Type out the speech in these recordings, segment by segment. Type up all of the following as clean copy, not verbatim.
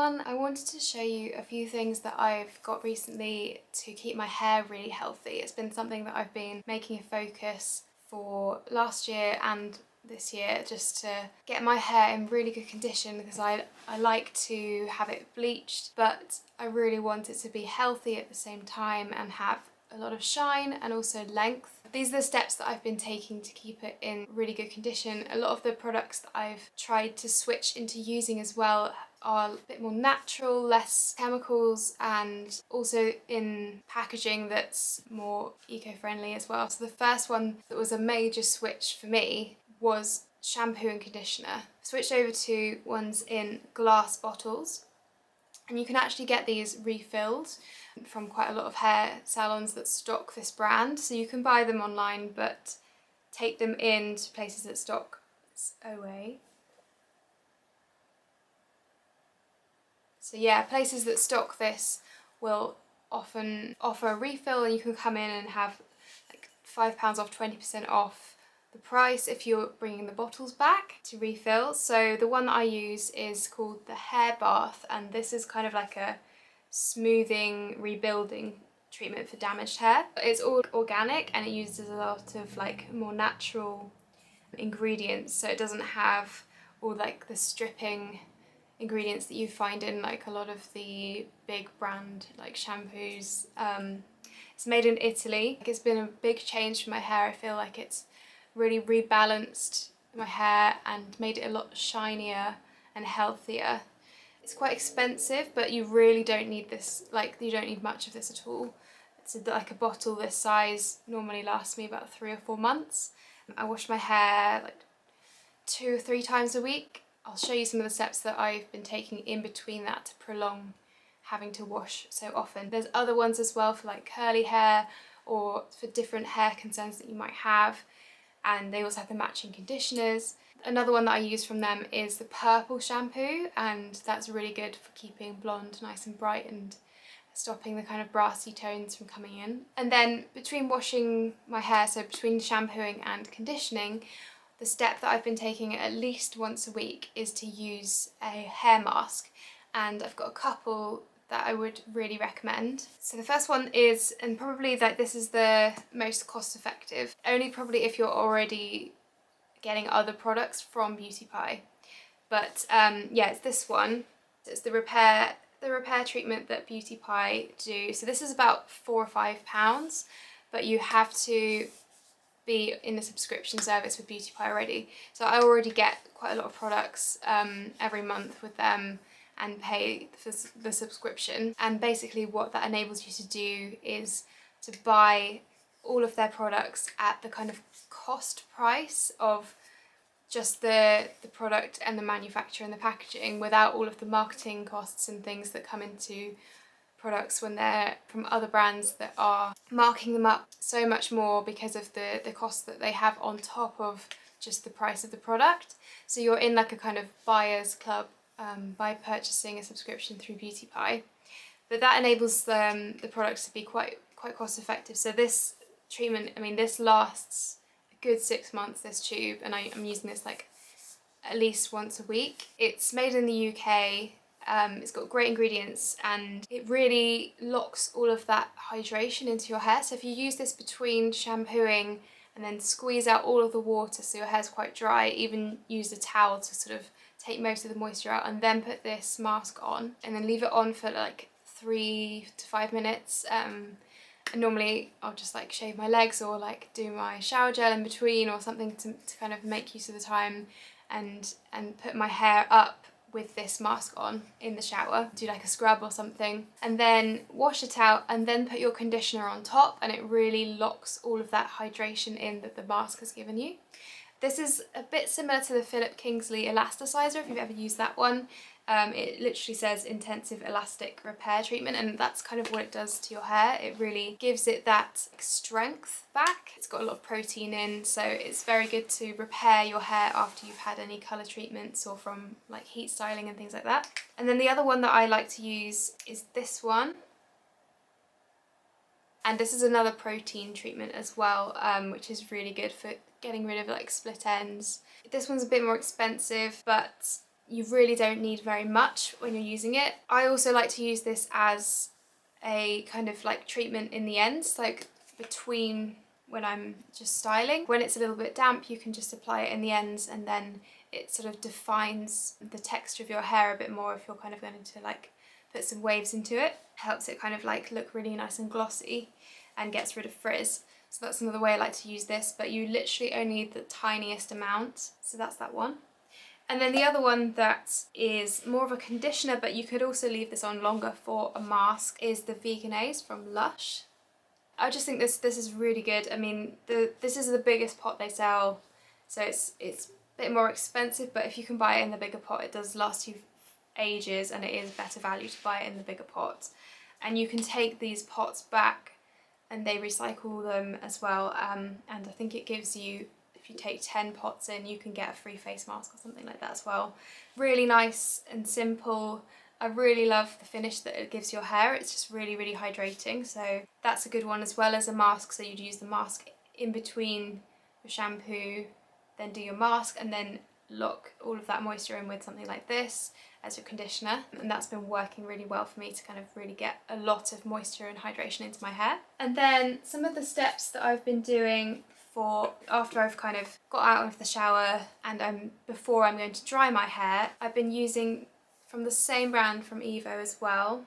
everyone, I wanted to show you a few things that I've got recently to keep my hair really healthy. It's been something that I've been making a focus for last year and this year, just to get my hair in really good condition, because I like to have it bleached, but I really want it to be healthy at the same time and have a lot of shine and also length. These are the steps that I've been taking to keep it in really good condition. A lot of the products that I've tried to switch into using as well are a bit more natural, less chemicals, and also in packaging that's more eco-friendly as well. So the first one that was a major switch for me was shampoo and conditioner. I switched over to ones in glass bottles, and you can actually get these refilled from quite a lot of hair salons that stock this brand. So you can buy them online, but take them in to places that stock Oway. So yeah, places that stock this will often offer a refill, and you can come in and have like £5 off, 20% off the price if you're bringing the bottles back to refill. So the one that I use is called the Hair Bath, and this is kind of like a smoothing, rebuilding treatment for damaged hair. It's all organic and it uses a lot of like more natural ingredients, so it doesn't have all like the stripping ingredients that you find in like a lot of the big brand like shampoos. It's made in Italy. It's been a big change for my hair. I feel like it's really rebalanced my hair and made it a lot shinier and healthier. It's quite expensive, but you really don't need this, like you don't need much of this at all. It's like a bottle this size normally lasts me about 3 or 4 months. I wash my hair like 2 or 3 times a week. I'll show you some of the steps that I've been taking in between that to prolong having to wash so often. There's other ones as well for like curly hair or for different hair concerns that you might have, and they also have the matching conditioners. Another one that I use from them is the purple shampoo, and that's really good for keeping blonde nice and bright and stopping the kind of brassy tones from coming in. And then between washing my hair, so between shampooing and conditioning, the step that I've been taking at least once a week is to use a hair mask, and I've got a couple that I would really recommend. So the first one is, and probably like this is the most cost effective, only probably if you're already getting other products from Beauty Pie, but yeah, it's this one. It's the repair treatment that Beauty Pie do. So this is about £4 or £5, but you have to be in a subscription service with Beauty Pie already. So I already get quite a lot of products every month with them and pay for the subscription. And basically what that enables you to do is to buy all of their products at the kind of cost price of just the product and the manufacturer and the packaging, without all of the marketing costs and things that come into products when they're from other brands that are marking them up so much more because of the cost that they have on top of just the price of the product. So you're in like a kind of buyer's club by purchasing a subscription through Beauty Pie. But that enables the products to be quite cost effective. So this treatment, I mean, this lasts a good 6 months, this tube, and I'm using this like at least once a week. It's made in the UK. It's got great ingredients, and it really locks all of that hydration into your hair. So if you use this between shampooing and then squeeze out all of the water so your hair's quite dry, even use a towel to sort of take most of the moisture out, and then put this mask on and then leave it on for like 3 to 5 minutes. And normally I'll just like shave my legs or like do my shower gel in between or something to kind of make use of the time, and put my hair up with this mask on in the shower, do like a scrub or something, and then wash it out and then put your conditioner on top, and it really locks all of that hydration in that the mask has given you. This is a bit similar to the Philip Kingsley elasticizer, if you've ever used that one. It literally says intensive elastic repair treatment, and that's kind of what it does to your hair. It really gives it that strength back. It's got a lot of protein in, so it's very good to repair your hair after you've had any colour treatments or from like heat styling and things like that. And then the other one that I like to use is this one. And this is another protein treatment as well, which is really good for getting rid of like split ends. This one's a bit more expensive, but you really don't need very much when you're using it. I also like to use this as a kind of like treatment in the ends, like between when I'm just styling. When it's a little bit damp, you can just apply it in the ends, and then it sort of defines the texture of your hair a bit more if you're kind of going to like put some waves into it. Helps it kind of like look really nice and glossy and gets rid of frizz. So that's another way I like to use this, but you literally only need the tiniest amount. So that's that one. And then the other one that is more of a conditioner, but you could also leave this on longer for a mask, is the Vegan A's from Lush. I just think this is really good. I mean, this is the biggest pot they sell, so it's a bit more expensive, but if you can buy it in the bigger pot, it does last you ages, and it is better value to buy it in the bigger pot. And you can take these pots back and they recycle them as well, and I think it gives you, if you take 10 pots in, you can get a free face mask or something like that as well. Really nice and simple. I really love the finish that it gives your hair. It's just really, really hydrating, so that's a good one, as well as a mask. So you'd use the mask in between your shampoo, then do your mask, and then lock all of that moisture in with something like this as your conditioner, and that's been working really well for me to kind of really get a lot of moisture and hydration into my hair. And then some of the steps that I've been doing for after I've kind of got out of the shower and before I'm going to dry my hair, I've been using from the same brand from Evo as well.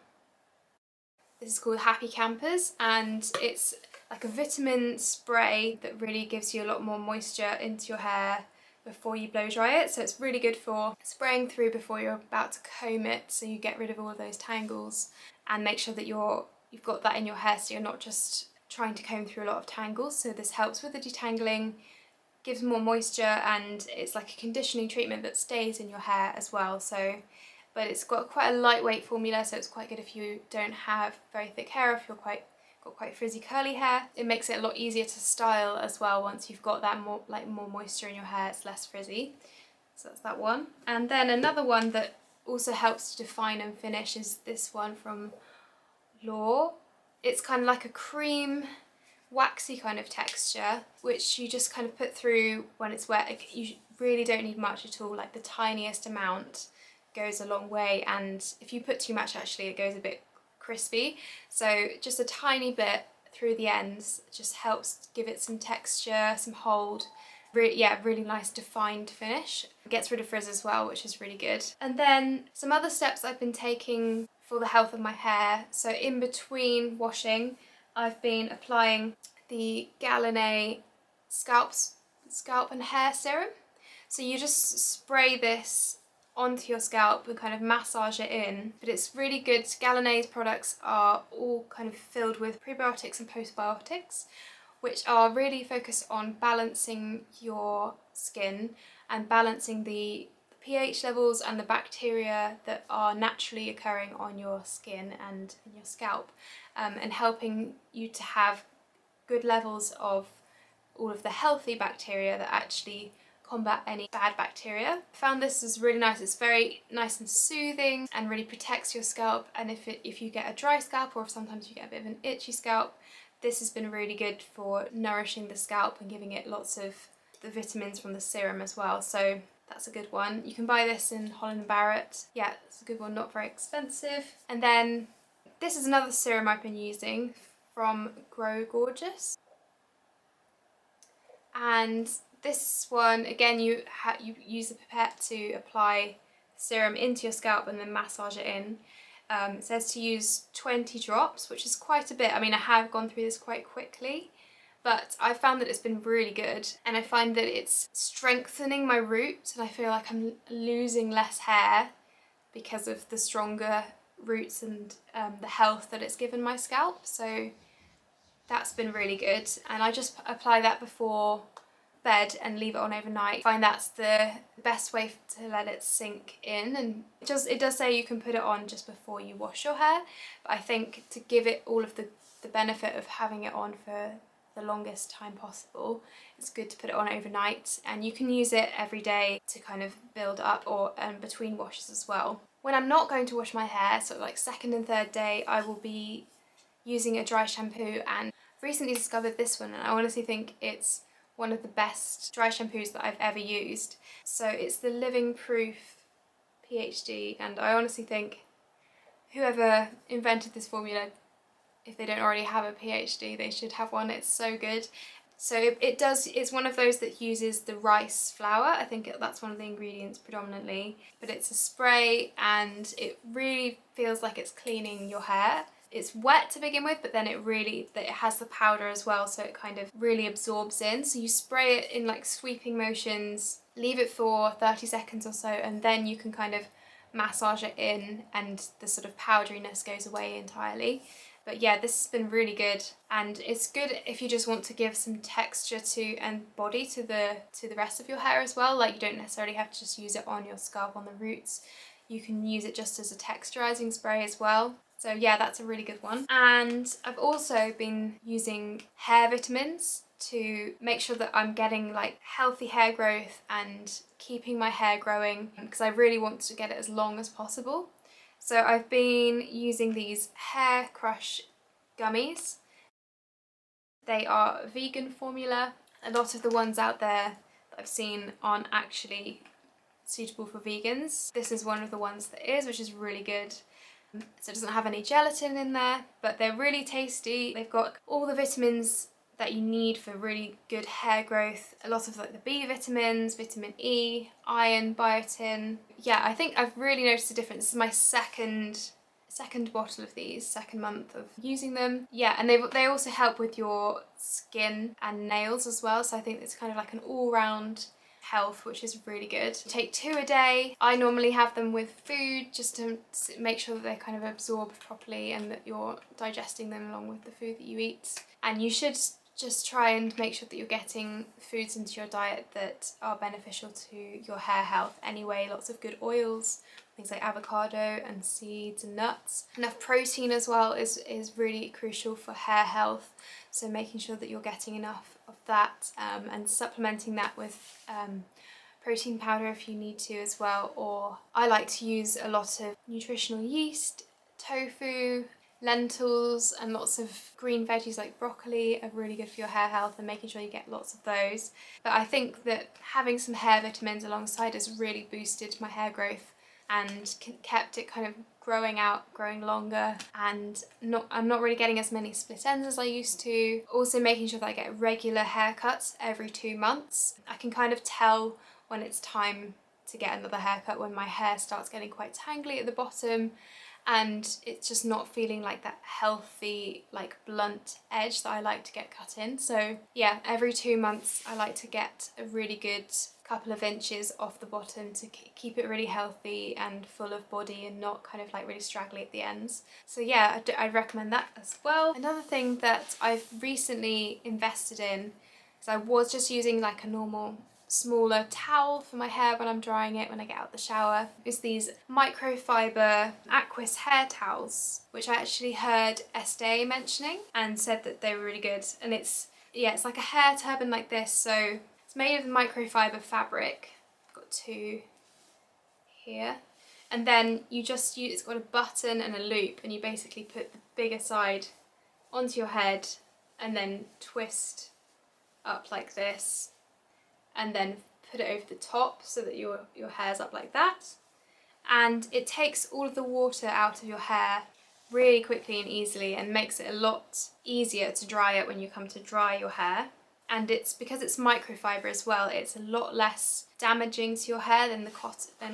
This is called Happy Campers, and it's like a vitamin spray that really gives you a lot more moisture into your hair before you blow dry it. So it's really good for spraying through before you're about to comb it, so you get rid of all of those tangles and make sure that you've got that in your hair, so you're not just trying to comb through a lot of tangles. So this helps with the detangling, gives more moisture, and it's like a conditioning treatment that stays in your hair as well. So, but it's got quite a lightweight formula, so it's quite good if you don't have very thick hair, if you're got quite frizzy curly hair. It makes it a lot easier to style as well once you've got that more moisture in your hair. It's less frizzy. So that's that one. And then another one that also helps to define and finish is this one from Law. It's kind of like a cream waxy kind of texture, which you just kind of put through when it's wet. You really don't need much at all, like the tiniest amount goes a long way, and if you put too much, actually it goes a bit crispy. So just a tiny bit through the ends just helps give it some texture, some hold. Really nice defined finish. It gets rid of frizz as well, which is really good. And then some other steps I've been taking for the health of my hair. So in between washing, I've been applying the Galanay scalp and hair serum. So you just spray this onto your scalp and kind of massage it in, but it's really good. Galanay's products are all kind of filled with prebiotics and postbiotics, which are really focused on balancing your skin and balancing the pH levels and the bacteria that are naturally occurring on your skin and in your scalp, and helping you to have good levels of all of the healthy bacteria that actually combat any bad bacteria. I found this is really nice. It's very nice and soothing and really protects your scalp, and if you get a dry scalp, or if sometimes you get a bit of an itchy scalp, this has been really good for nourishing the scalp and giving it lots of the vitamins from the serum as well. So that's a good one. You can buy this in Holland & Barrett. Yeah, it's a good one, not very expensive. And then this is another serum I've been using from Grow Gorgeous. And this one, again, you use the pipette to apply serum into your scalp and then massage it in. It says to use 20 drops, which is quite a bit. I mean, I have gone through this quite quickly, but I found that it's been really good, and I find that it's strengthening my roots, and I feel like I'm losing less hair because of the stronger roots and the health that it's given my scalp. So that's been really good, and I just apply that before bed and leave it on overnight. I find that's the best way to let it sink in, and it does say you can put it on just before you wash your hair, but I think to give it all of the benefit of having it on for the longest time possible, it's good to put it on overnight, and you can use it every day to kind of build up, or between washes as well. When I'm not going to wash my hair, so like second and third day, I will be using a dry shampoo, and I've recently discovered this one, and I honestly think it's one of the best dry shampoos that I've ever used. So it's the Living Proof PhD, and I honestly think whoever invented this formula, if they don't already have a PhD, they should have one. It's so good. So it's one of those that uses the rice flour. I think that's one of the ingredients predominantly, but it's a spray and it really feels like it's cleaning your hair. It's wet to begin with, but then it has the powder as well, so it kind of really absorbs in. So you spray it in like sweeping motions, leave it for 30 seconds or so, and then you can kind of massage it in and the sort of powderiness goes away entirely. But yeah, this has been really good, and it's good if you just want to give some texture to and body to the rest of your hair as well. Like, you don't necessarily have to just use it on your scalp on the roots. You can use it just as a texturizing spray as well. So yeah, that's a really good one. And I've also been using hair vitamins to make sure that I'm getting like healthy hair growth and keeping my hair growing, because I really want to get it as long as possible. So I've been using these hair crush gummies. They are vegan formula. A lot of the ones out there that I've seen aren't actually suitable for vegans. This is one of the ones that is, which is really good. So it doesn't have any gelatin in there, but they're really tasty. They've got all the vitamins that you need for really good hair growth. A lot of like the B vitamins, vitamin E, iron, biotin. Yeah, I think I've really noticed a difference. This is my second bottle of these, second month of using them. Yeah, and they also help with your skin and nails as well. So I think it's kind of like an all-round health, which is really good. Take 2 a day. I normally have them with food just to make sure that they're kind of absorbed properly and that you're digesting them along with the food that you eat. And you should just try and make sure that you're getting foods into your diet that are beneficial to your hair health anyway. Lots of good oils, things like avocado and seeds and nuts. Enough protein as well is really crucial for hair health, so making sure that you're getting enough of that, and supplementing that with protein powder if you need to as well. Or I like to use a lot of nutritional yeast, tofu, lentils, and lots of green veggies like broccoli are really good for your hair health, and making sure you get lots of those. But I think that having some hair vitamins alongside has really boosted my hair growth and kept it kind of growing out, growing longer, and I'm not really getting as many split ends as I used to. Also making sure that I get regular haircuts every 2 months. I can kind of tell when it's time to get another haircut when my hair starts getting quite tangly at the bottom and it's just not feeling like that healthy, like blunt edge that I like to get cut in. So yeah, every 2 months I like to get a really good couple of inches off the bottom to keep it really healthy and full of body and not kind of like really straggly at the ends. So yeah, I'd recommend that as well. Another thing that I've recently invested in is I was just using like a normal smaller towel for my hair when I'm drying it when I get out the shower. It's these microfiber Aquis hair towels, which I actually heard Estee mentioning and said that they were really good. And it's like a hair turban like this, so it's made of microfiber fabric. I've got 2 here. And then you just use, it's got a button and a loop, and you basically put the bigger side onto your head and then twist up like this, and then put it over the top so that your hair's up like that. And it takes all of the water out of your hair really quickly and easily and makes it a lot easier to dry it when you come to dry your hair. And it's because it's microfiber as well, it's a lot less damaging to your hair than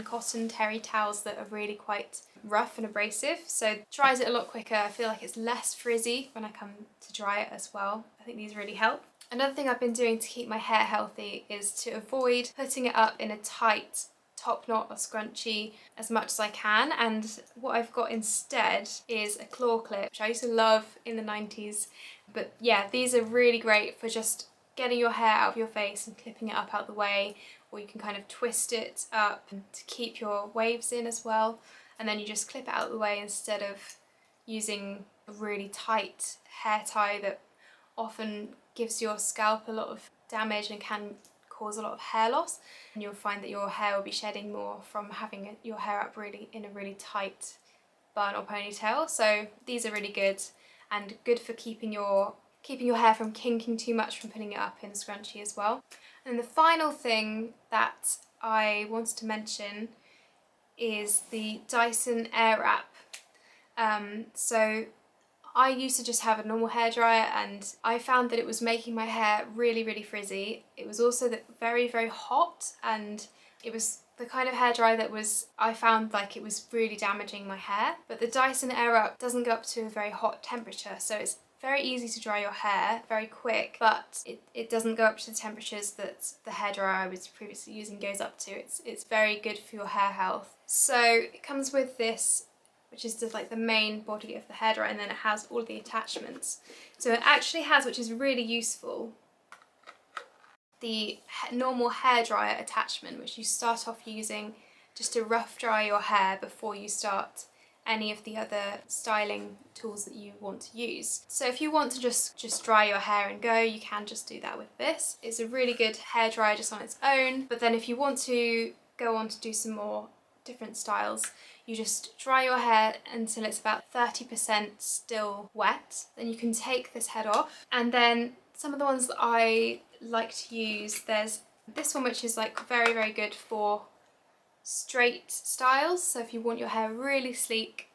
cotton terry towels that are really quite rough and abrasive. So it dries it a lot quicker. I feel like it's less frizzy when I come to dry it as well. I think these really help. Another thing I've been doing to keep my hair healthy is to avoid putting it up in a tight top knot or scrunchie as much as I can, and what I've got instead is a claw clip, which I used to love in the 90s. But yeah, these are really great for just getting your hair out of your face and clipping it up out the way, or you can kind of twist it up to keep your waves in as well, and then you just clip it out of the way instead of using a really tight hair tie that often gives your scalp a lot of damage and can cause a lot of hair loss. And you'll find that your hair will be shedding more from having your hair up really in a really tight bun or ponytail. So these are really good and good for keeping your hair from kinking too much from putting it up in a scrunchie as well. And the final thing that I wanted to mention is the Dyson Airwrap. So I used to just have a normal hairdryer, and I found that it was making my hair really, really frizzy. It was also very, very hot, and it was the kind of hairdryer that I found like it was really damaging my hair. But the Dyson Airwrap doesn't go up to a very hot temperature, so it's very easy to dry your hair, very quick, but it doesn't go up to the temperatures that the hairdryer I was previously using goes up to. It's very good for your hair health. So it comes with this, which is just like the main body of the hairdryer, and then it has all the attachments. So it actually has, which is really useful, the normal hairdryer attachment, which you start off using just to rough dry your hair before you start any of the other styling tools that you want to use. So if you want to just dry your hair and go, you can just do that with this. It's a really good hairdryer just on its own, but then if you want to go on to do some more different styles, you just dry your hair until it's about 30% still wet. Then you can take this head off. And then some of the ones that I like to use, there's this one which is like very, very good for straight styles. So if you want your hair really sleek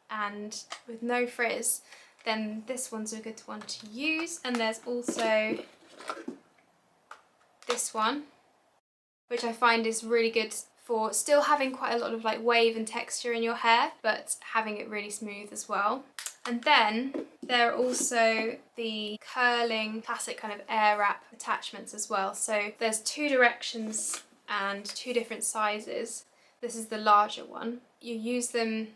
and with no frizz, then this one's a good one to use. And there's also this one, which I find is really good for still having quite a lot of like wave and texture in your hair, but having it really smooth as well. And then there are also the curling classic kind of air wrap attachments as well. So there's two directions and two different sizes. This is the larger one. You use them,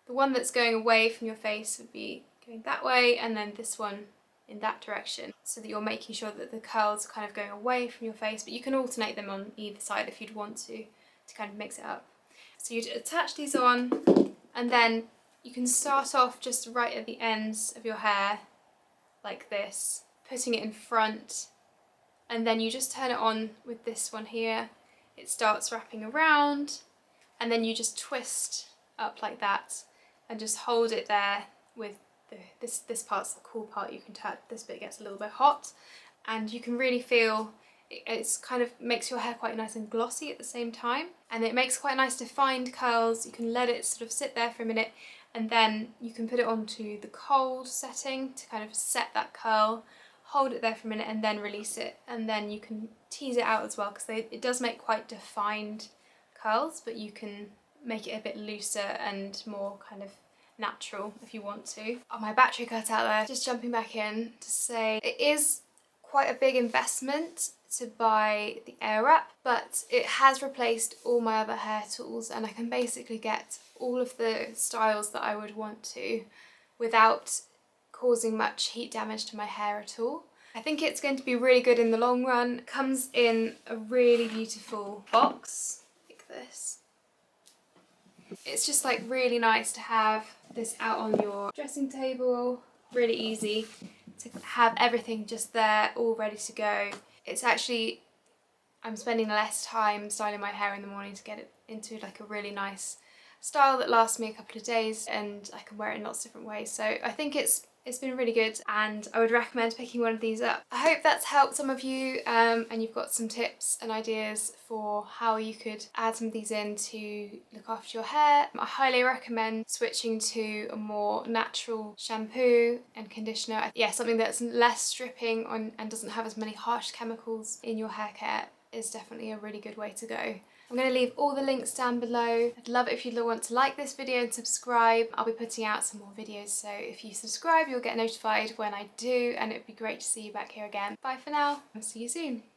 the one that's going away from your face would be going that way, and then this one in that direction, so that you're making sure that the curls are kind of going away from your face, but you can alternate them on either side if you'd want to kind of mix it up. So you'd attach these on, and then you can start off just right at the ends of your hair like this, putting it in front, and then you just turn it on with this one here. It starts wrapping around, and then you just twist up like that and just hold it there with this part's the cool part. You can touch this bit, gets a little bit hot, and you can really feel it's kind of makes your hair quite nice and glossy at the same time, and it makes quite nice defined curls. You can let it sort of sit there for a minute, and then you can put it onto the cold setting to kind of set that curl, hold it there for a minute, and then release it, and then you can tease it out as well, because it does make quite defined curls, but you can make it a bit looser and more kind of natural if you want to. Oh, my battery cut out there. Just jumping back in to say it is quite a big investment to buy the Airwrap, but it has replaced all my other hair tools, and I can basically get all of the styles that I would want to without causing much heat damage to my hair at all. I think it's going to be really good in the long run. It comes in a really beautiful box like this. It's just like really nice to have this out on your dressing table, really easy to have everything just there all ready to go. It's actually, I'm spending less time styling my hair in the morning to get it into like a really nice style that lasts me a couple of days, and I can wear it in lots of different ways. So I think it's been really good, and I would recommend picking one of these up. I hope that's helped some of you, and you've got some tips and ideas for how you could add some of these in to look after your hair. I highly recommend switching to a more natural shampoo and conditioner. Yeah, something that's less stripping on and doesn't have as many harsh chemicals in your hair care is definitely a really good way to go. I'm going to leave all the links down below. I'd love it if you'd want to like this video and subscribe. I'll be putting out some more videos, so if you subscribe you'll get notified when I do, and it'd be great to see you back here again. Bye for now, and see you soon.